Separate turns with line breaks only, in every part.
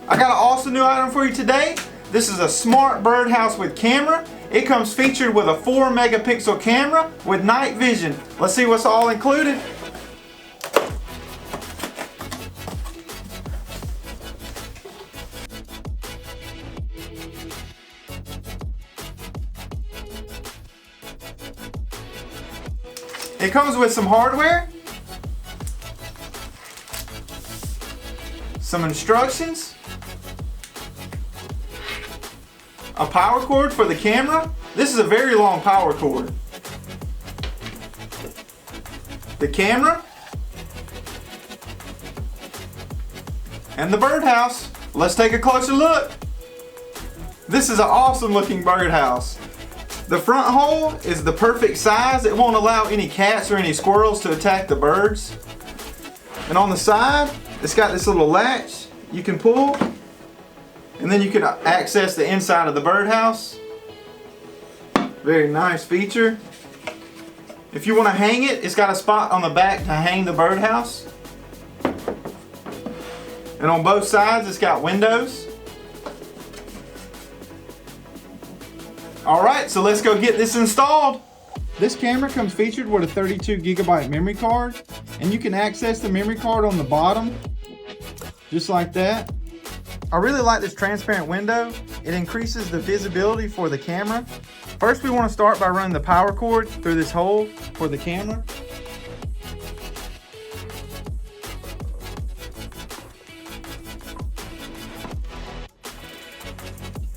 I got an awesome new item for you today. This is a smart birdhouse with camera. It comes featured with a 4 megapixel camera with night vision. Let's see what's all included. It comes with some hardware, some instructions, a power cord for the camera. This is a very long power cord. The camera, and the birdhouse. Let's take a closer look. This is an awesome looking birdhouse. The front hole is the perfect size. It won't allow any cats or any squirrels to attack the birds. And on the side, it's got this little latch you can pull, and then you can access the inside of the birdhouse. Very nice feature. If you want to hang it, it's got a spot on the back to hang the birdhouse. And on both sides, it's got windows. Alright, so let's go get this installed. This camera comes featured with a 32 gigabyte memory card, and you can access the memory card on the bottom, just like that. I really like this transparent window. It increases the visibility for the camera. First, we want to start by running the power cord through this hole for the camera.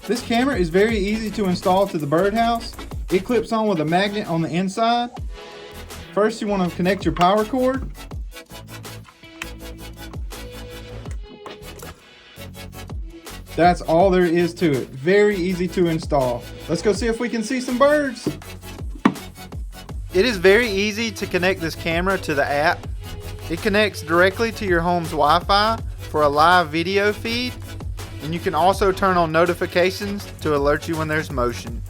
This camera is very easy to install to the birdhouse. It clips on with a magnet on the inside. First, you want to connect your power cord. That's all there is to it. Very easy to install. Let's go see if we can see some birds. It is very easy to connect this camera to the app. It connects directly to your home's Wi-Fi for a live video feed. And you can also turn on notifications to alert you when there's motion.